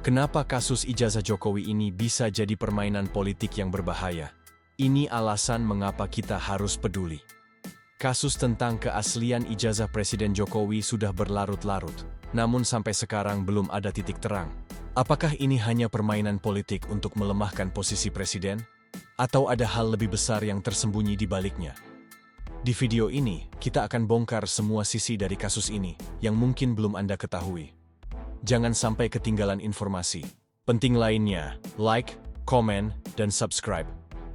Kenapa kasus ijazah Jokowi ini bisa jadi permainan politik yang berbahaya? Ini alasan mengapa kita harus peduli. Kasus tentang keaslian ijazah Presiden Jokowi sudah berlarut-larut, namun sampai sekarang belum ada titik terang. Apakah ini hanya permainan politik untuk melemahkan posisi Presiden? Atau ada hal lebih besar yang tersembunyi di baliknya? Di video ini, kita akan bongkar semua sisi dari kasus ini yang mungkin belum Anda ketahui. Jangan sampai ketinggalan informasi penting lainnya. Like, komen, dan subscribe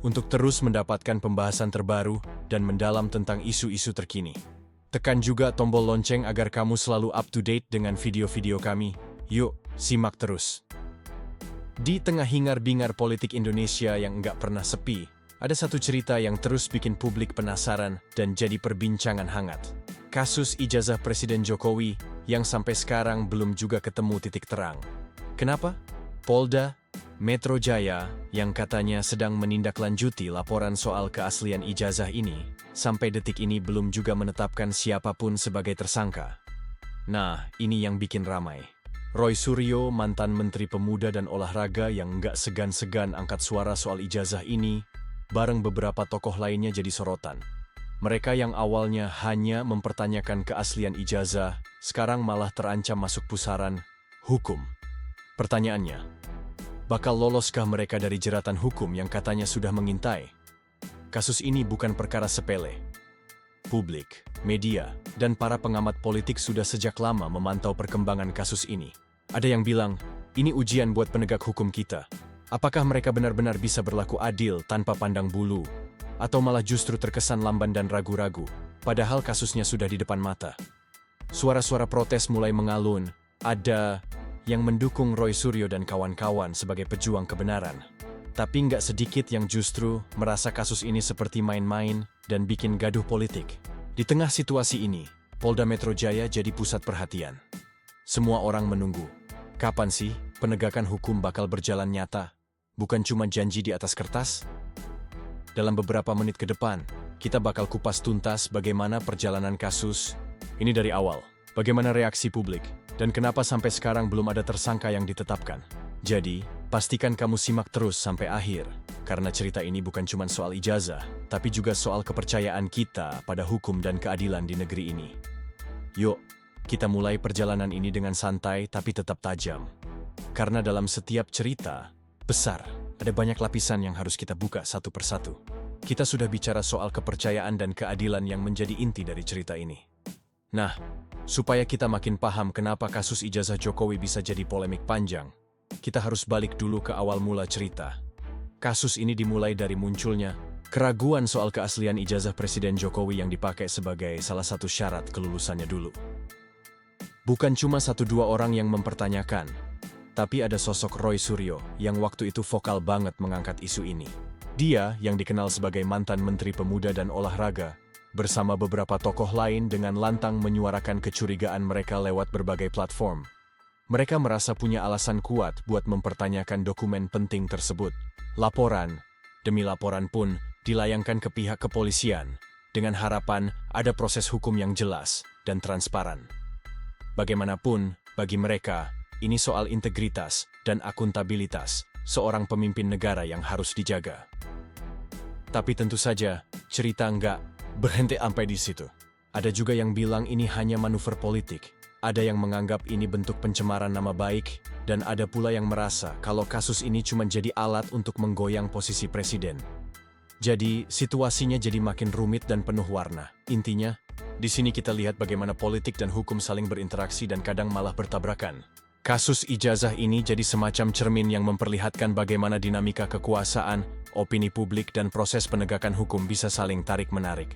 untuk terus mendapatkan pembahasan terbaru dan mendalam tentang isu-isu terkini. Tekan juga tombol lonceng agar kamu selalu up to date dengan video-video kami. Yuk, simak terus. Di tengah hingar-bingar politik Indonesia yang nggak pernah sepi, ada satu cerita yang terus bikin publik penasaran dan jadi perbincangan hangat. Kasus ijazah Presiden Jokowi yang sampai sekarang belum juga ketemu titik terang. Kenapa? Polda Metro Jaya yang katanya sedang menindaklanjuti laporan soal keaslian ijazah ini, sampai detik ini belum juga menetapkan siapapun sebagai tersangka. Nah, ini yang bikin ramai. Roy Suryo, mantan Menteri Pemuda dan Olahraga yang nggak segan-segan angkat suara soal ijazah ini, bareng beberapa tokoh lainnya jadi sorotan. Mereka yang awalnya hanya mempertanyakan keaslian ijazah, sekarang malah terancam masuk pusaran hukum. Pertanyaannya, bakal loloskah mereka dari jeratan hukum yang katanya sudah mengintai? Kasus ini bukan perkara sepele. Publik, media, dan para pengamat politik sudah sejak lama memantau perkembangan kasus ini. Ada yang bilang, ini ujian buat penegak hukum kita. Apakah mereka benar-benar bisa berlaku adil tanpa pandang bulu? Atau malah justru terkesan lamban dan ragu-ragu, padahal kasusnya sudah di depan mata. Suara-suara protes mulai mengalun, ada yang mendukung Roy Suryo dan kawan-kawan sebagai pejuang kebenaran. Tapi nggak sedikit yang justru merasa kasus ini seperti main-main dan bikin gaduh politik. Di tengah situasi ini, Polda Metro Jaya jadi pusat perhatian. Semua orang menunggu, kapan sih penegakan hukum bakal berjalan nyata? Bukan cuma janji di atas kertas? Dalam beberapa menit ke depan, kita bakal kupas tuntas bagaimana perjalanan kasus ini dari awal, bagaimana reaksi publik, dan kenapa sampai sekarang belum ada tersangka yang ditetapkan. Jadi, pastikan kamu simak terus sampai akhir, karena cerita ini bukan cuma soal ijazah, tapi juga soal kepercayaan kita pada hukum dan keadilan di negeri ini. Yuk, kita mulai perjalanan ini dengan santai tapi tetap tajam. Karena dalam setiap cerita besar, ada banyak lapisan yang harus kita buka satu persatu. Kita sudah bicara soal kepercayaan dan keadilan yang menjadi inti dari cerita ini. Nah, supaya kita makin paham kenapa kasus ijazah Jokowi bisa jadi polemik panjang, kita harus balik dulu ke awal mula cerita. Kasus ini dimulai dari munculnya keraguan soal keaslian ijazah Presiden Jokowi yang dipakai sebagai salah satu syarat kelulusannya dulu. Bukan cuma 1-2 orang yang mempertanyakan, tapi ada sosok Roy Suryo yang waktu itu vokal banget mengangkat isu ini. Dia yang dikenal sebagai mantan Menteri Pemuda dan Olahraga, bersama beberapa tokoh lain dengan lantang menyuarakan kecurigaan mereka lewat berbagai platform. Mereka merasa punya alasan kuat buat mempertanyakan dokumen penting tersebut. Laporan demi laporan pun dilayangkan ke pihak kepolisian, dengan harapan ada proses hukum yang jelas dan transparan. Bagaimanapun, bagi mereka, ini soal integritas dan akuntabilitas seorang pemimpin negara yang harus dijaga. Tapi tentu saja, cerita nggak berhenti sampai di situ. Ada juga yang bilang ini hanya manuver politik. Ada yang menganggap ini bentuk pencemaran nama baik, dan ada pula yang merasa kalau kasus ini cuma jadi alat untuk menggoyang posisi presiden. Jadi, situasinya jadi makin rumit dan penuh warna. Intinya, di sini kita lihat bagaimana politik dan hukum saling berinteraksi dan kadang malah bertabrakan. Kasus ijazah ini jadi semacam cermin yang memperlihatkan bagaimana dinamika kekuasaan, opini publik, dan proses penegakan hukum bisa saling tarik-menarik.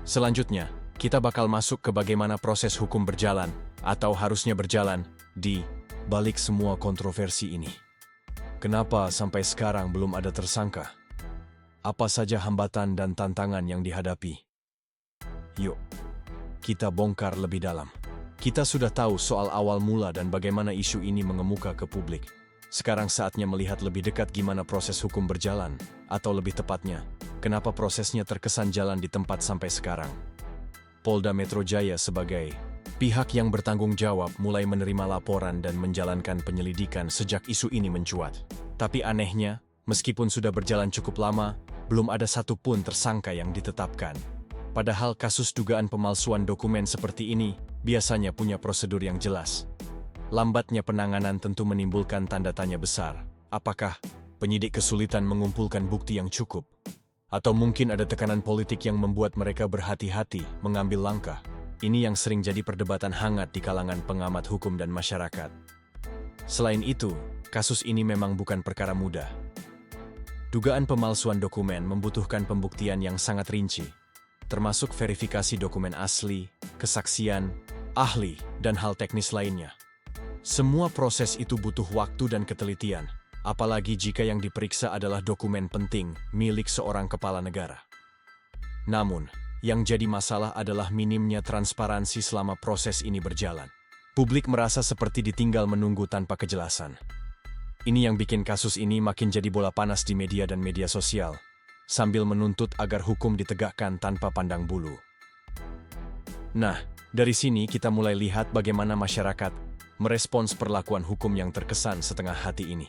Selanjutnya, kita bakal masuk ke bagaimana proses hukum berjalan, atau harusnya berjalan, di balik semua kontroversi ini. Kenapa sampai sekarang belum ada tersangka? Apa saja hambatan dan tantangan yang dihadapi? Yuk, kita bongkar lebih dalam. Kita sudah tahu soal awal mula dan bagaimana isu ini mengemuka ke publik. Sekarang saatnya melihat lebih dekat gimana proses hukum berjalan, atau lebih tepatnya, kenapa prosesnya terkesan jalan di tempat sampai sekarang. Polda Metro Jaya sebagai Pihak yang bertanggung jawab mulai menerima laporan dan menjalankan penyelidikan sejak isu ini mencuat. Tapi anehnya, meskipun sudah berjalan cukup lama, belum ada satupun tersangka yang ditetapkan. Padahal kasus dugaan pemalsuan dokumen seperti ini biasanya punya prosedur yang jelas. Lambatnya penanganan tentu menimbulkan tanda tanya besar. Apakah penyidik kesulitan mengumpulkan bukti yang cukup? Atau mungkin ada tekanan politik yang membuat mereka berhati-hati mengambil langkah? Ini yang sering jadi perdebatan hangat di kalangan pengamat hukum dan masyarakat. Selain itu, kasus ini memang bukan perkara mudah. Dugaan pemalsuan dokumen membutuhkan pembuktian yang sangat rinci, termasuk verifikasi dokumen asli, kesaksian, ahli, dan hal teknis lainnya. Semua proses itu butuh waktu dan ketelitian, apalagi jika yang diperiksa adalah dokumen penting milik seorang kepala negara. Namun, yang jadi masalah adalah minimnya transparansi selama proses ini berjalan. Publik merasa seperti ditinggal menunggu tanpa kejelasan. Ini yang bikin kasus ini makin jadi bola panas di media dan media sosial, sambil menuntut agar hukum ditegakkan tanpa pandang bulu. Nah, dari sini kita mulai lihat bagaimana masyarakat merespons perlakuan hukum yang terkesan setengah hati ini.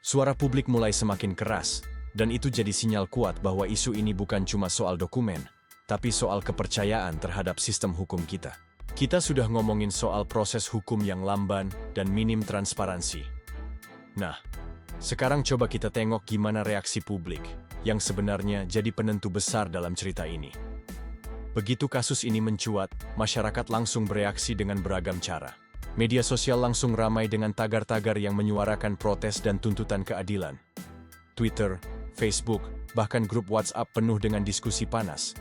Suara publik mulai semakin keras, dan itu jadi sinyal kuat bahwa isu ini bukan cuma soal dokumen, tapi soal kepercayaan terhadap sistem hukum kita. Kita sudah ngomongin soal proses hukum yang lamban dan minim transparansi. Nah, sekarang coba kita tengok gimana reaksi publik, yang sebenarnya jadi penentu besar dalam cerita ini. Begitu kasus ini mencuat, masyarakat langsung bereaksi dengan beragam cara. Media sosial langsung ramai dengan tagar-tagar yang menyuarakan protes dan tuntutan keadilan. Twitter, Facebook, bahkan grup WhatsApp penuh dengan diskusi panas.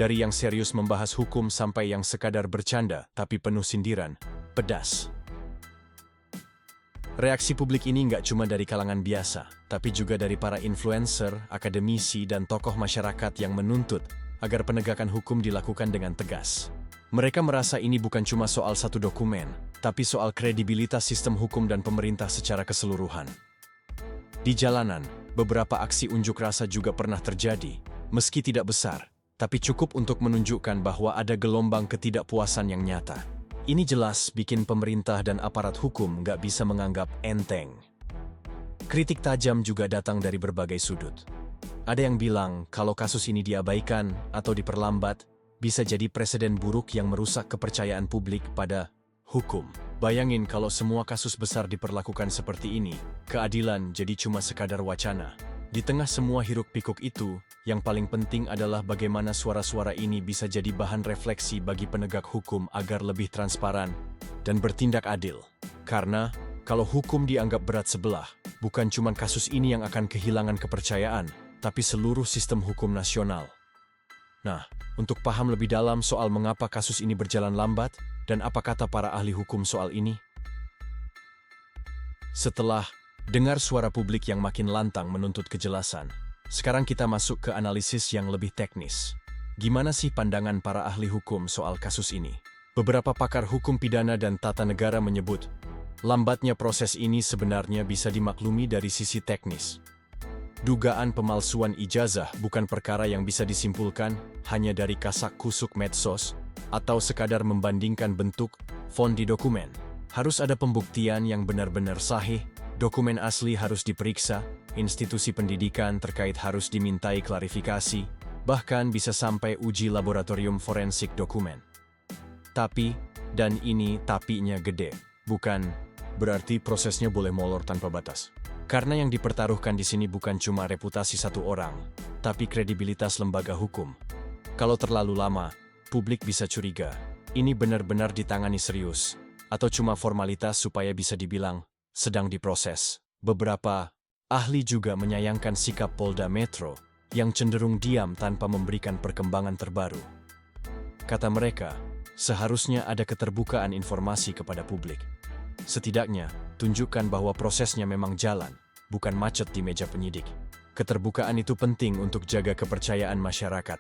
Dari yang serius membahas hukum sampai yang sekadar bercanda tapi penuh sindiran, pedas. Reaksi publik ini nggak cuma dari kalangan biasa, tapi juga dari para influencer, akademisi, dan tokoh masyarakat yang menuntut agar penegakan hukum dilakukan dengan tegas. Mereka merasa ini bukan cuma soal satu dokumen, tapi soal kredibilitas sistem hukum dan pemerintah secara keseluruhan. Di jalanan, beberapa aksi unjuk rasa juga pernah terjadi, meski tidak besar, tapi cukup untuk menunjukkan bahwa ada gelombang ketidakpuasan yang nyata. Ini jelas bikin pemerintah dan aparat hukum nggak bisa menganggap enteng. Kritik tajam juga datang dari berbagai sudut. Ada yang bilang kalau kasus ini diabaikan atau diperlambat, bisa jadi presiden buruk yang merusak kepercayaan publik pada hukum. Bayangin kalau semua kasus besar diperlakukan seperti ini, keadilan jadi cuma sekadar wacana. Di tengah semua hiruk-pikuk itu, yang paling penting adalah bagaimana suara-suara ini bisa jadi bahan refleksi bagi penegak hukum agar lebih transparan dan bertindak adil. Karena, kalau hukum dianggap berat sebelah, bukan cuma kasus ini yang akan kehilangan kepercayaan, tapi seluruh sistem hukum nasional. Nah, untuk paham lebih dalam soal mengapa kasus ini berjalan lambat, dan apa kata para ahli hukum soal ini? Setelah dengar suara publik yang makin lantang menuntut kejelasan, sekarang kita masuk ke analisis yang lebih teknis. Gimana sih pandangan para ahli hukum soal kasus ini? Beberapa pakar hukum pidana dan tata negara menyebut, lambatnya proses ini sebenarnya bisa dimaklumi dari sisi teknis. Dugaan pemalsuan ijazah bukan perkara yang bisa disimpulkan hanya dari kasak-kusuk medsos atau sekadar membandingkan bentuk, font di dokumen. Harus ada pembuktian yang benar-benar sahih, dokumen asli harus diperiksa, institusi pendidikan terkait harus dimintai klarifikasi, bahkan bisa sampai uji laboratorium forensik dokumen. Tapi, dan ini tapinya gede, bukan berarti prosesnya boleh molor tanpa batas. Karena yang dipertaruhkan di sini bukan cuma reputasi satu orang, tapi kredibilitas lembaga hukum. Kalau terlalu lama, publik bisa curiga, ini benar-benar ditangani serius, atau cuma formalitas supaya bisa dibilang sedang diproses. Beberapa ahli juga menyayangkan sikap Polda Metro yang cenderung diam tanpa memberikan perkembangan terbaru. Kata mereka, seharusnya ada keterbukaan informasi kepada publik. Setidaknya, tunjukkan bahwa prosesnya memang jalan, bukan macet di meja penyidik. Keterbukaan itu penting untuk jaga kepercayaan masyarakat.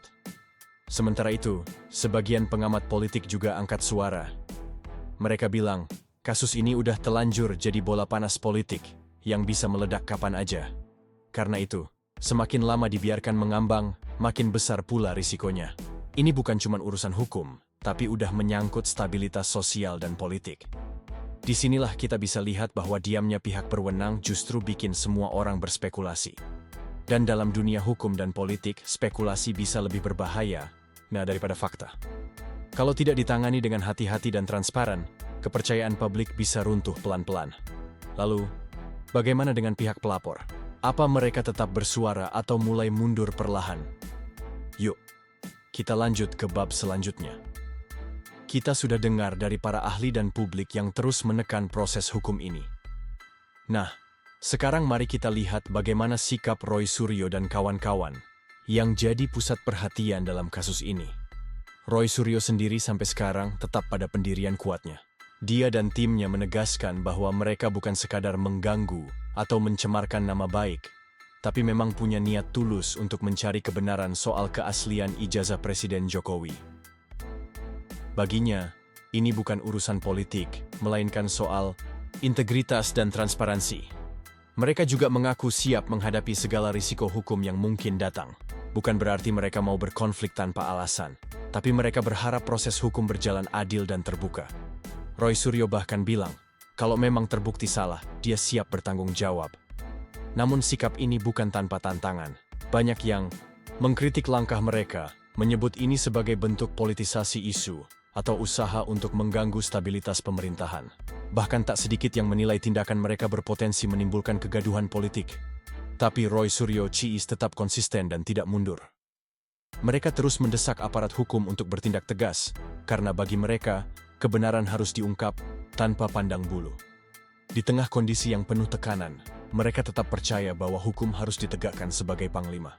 Sementara itu, sebagian pengamat politik juga angkat suara. Mereka bilang, kasus ini udah telanjur jadi bola panas politik yang bisa meledak kapan aja. Karena itu, semakin lama dibiarkan mengambang, makin besar pula risikonya. Ini bukan cuma urusan hukum, tapi udah menyangkut stabilitas sosial dan politik. Disinilah kita bisa lihat bahwa diamnya pihak berwenang justru bikin semua orang berspekulasi. Dan dalam dunia hukum dan politik, spekulasi bisa lebih berbahaya daripada fakta. Kalau tidak ditangani dengan hati-hati dan transparan, kepercayaan publik bisa runtuh pelan-pelan. Lalu, bagaimana dengan pihak pelapor? Apa mereka tetap bersuara atau mulai mundur perlahan? Yuk, kita lanjut ke bab selanjutnya. Kita sudah dengar dari para ahli dan publik yang terus menekan proses hukum ini. Nah, sekarang mari kita lihat bagaimana sikap Roy Suryo dan kawan-kawan yang jadi pusat perhatian dalam kasus ini. Roy Suryo sendiri sampai sekarang tetap pada pendirian kuatnya. Dia dan timnya menegaskan bahwa mereka bukan sekadar mengganggu atau mencemarkan nama baik, tapi memang punya niat tulus untuk mencari kebenaran soal keaslian ijazah Presiden Jokowi. Baginya, ini bukan urusan politik, melainkan soal integritas dan transparansi. Mereka juga mengaku siap menghadapi segala risiko hukum yang mungkin datang. Bukan berarti mereka mau berkonflik tanpa alasan, tapi mereka berharap proses hukum berjalan adil dan terbuka. Roy Suryo bahkan bilang, kalau memang terbukti salah, dia siap bertanggung jawab. Namun sikap ini bukan tanpa tantangan. Banyak yang mengkritik langkah mereka, menyebut ini sebagai bentuk politisasi isu atau usaha untuk mengganggu stabilitas pemerintahan. Bahkan tak sedikit yang menilai tindakan mereka berpotensi menimbulkan kegaduhan politik. Tapi Roy Suryo Ciis tetap konsisten dan tidak mundur. Mereka terus mendesak aparat hukum untuk bertindak tegas, karena bagi mereka, kebenaran harus diungkap tanpa pandang bulu. Di tengah kondisi yang penuh tekanan, mereka tetap percaya bahwa hukum harus ditegakkan sebagai panglima.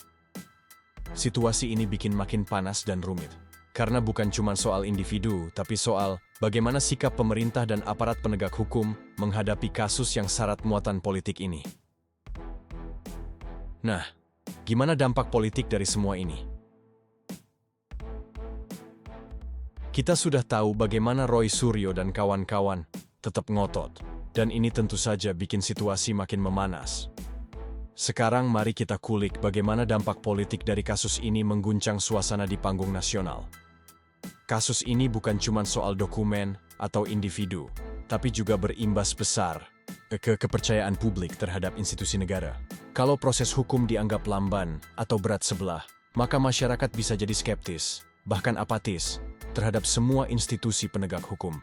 Situasi ini bikin makin panas dan rumit, karena bukan cuma soal individu, tapi soal bagaimana sikap pemerintah dan aparat penegak hukum menghadapi kasus yang syarat muatan politik ini. Nah, gimana dampak politik dari semua ini? Kita sudah tahu bagaimana Roy Suryo dan kawan-kawan tetap ngotot, dan ini tentu saja bikin situasi makin memanas. Sekarang mari kita kulik bagaimana dampak politik dari kasus ini mengguncang suasana di panggung nasional. Kasus ini bukan cuma soal dokumen atau individu, tapi juga berimbas besar ke kepercayaan publik terhadap institusi negara. Kalau proses hukum dianggap lamban atau berat sebelah, maka masyarakat bisa jadi skeptis, bahkan apatis, terhadap semua institusi penegak hukum.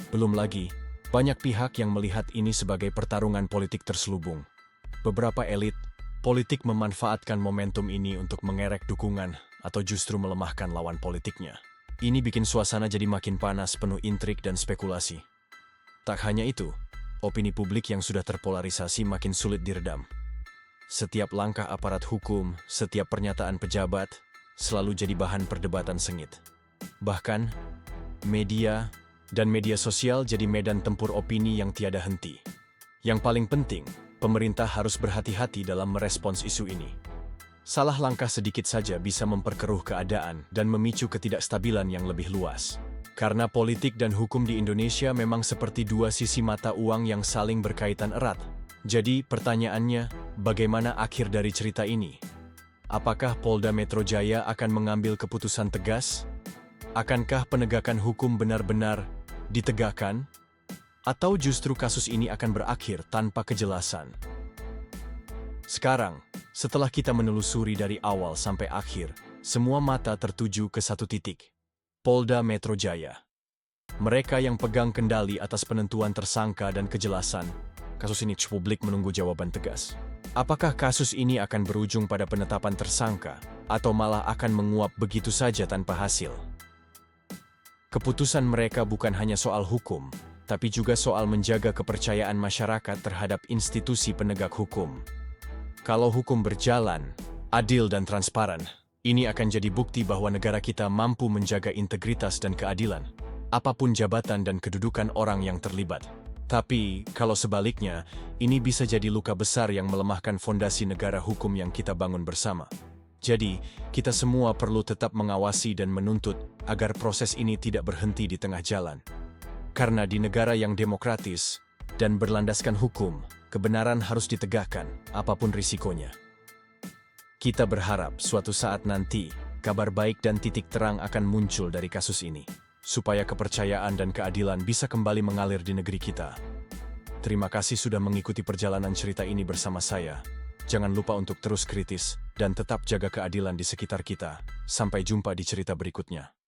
Belum lagi, banyak pihak yang melihat ini sebagai pertarungan politik terselubung. Beberapa elit politik memanfaatkan momentum ini untuk mengerek dukungan atau justru melemahkan lawan politiknya. Ini bikin suasana jadi makin panas, penuh intrik dan spekulasi. Tak hanya itu, opini publik yang sudah terpolarisasi makin sulit diredam. Setiap langkah aparat hukum, setiap pernyataan pejabat, selalu jadi bahan perdebatan sengit. Bahkan, media dan media sosial jadi medan tempur opini yang tiada henti. Yang paling penting, pemerintah harus berhati-hati dalam merespons isu ini. Salah langkah sedikit saja bisa memperkeruh keadaan dan memicu ketidakstabilan yang lebih luas. Karena politik dan hukum di Indonesia memang seperti dua sisi mata uang yang saling berkaitan erat. Jadi pertanyaannya, bagaimana akhir dari cerita ini? Apakah Polda Metro Jaya akan mengambil keputusan tegas? Akankah penegakan hukum benar-benar ditegakkan? Atau justru kasus ini akan berakhir tanpa kejelasan? Sekarang, setelah kita menelusuri dari awal sampai akhir, semua mata tertuju ke satu titik. Polda Metro Jaya. Mereka yang pegang kendali atas penentuan tersangka dan kejelasan kasus ini. Publik menunggu jawaban tegas. Apakah kasus ini akan berujung pada penetapan tersangka atau malah akan menguap begitu saja tanpa hasil? Keputusan mereka bukan hanya soal hukum, tapi juga soal menjaga kepercayaan masyarakat terhadap institusi penegak hukum. Kalau hukum berjalan adil dan transparan, ini akan jadi bukti bahwa negara kita mampu menjaga integritas dan keadilan, apapun jabatan dan kedudukan orang yang terlibat. Tapi, kalau sebaliknya, ini bisa jadi luka besar yang melemahkan fondasi negara hukum yang kita bangun bersama. Jadi, kita semua perlu tetap mengawasi dan menuntut agar proses ini tidak berhenti di tengah jalan. Karena di negara yang demokratis dan berlandaskan hukum, kebenaran harus ditegakkan, apapun risikonya. Kita berharap suatu saat nanti, Kabar baik dan titik terang akan muncul dari kasus ini, supaya kepercayaan dan keadilan bisa kembali mengalir di negeri kita. Terima kasih sudah mengikuti perjalanan cerita ini bersama saya. Jangan lupa untuk terus kritis dan tetap jaga keadilan di sekitar kita. Sampai jumpa di cerita berikutnya.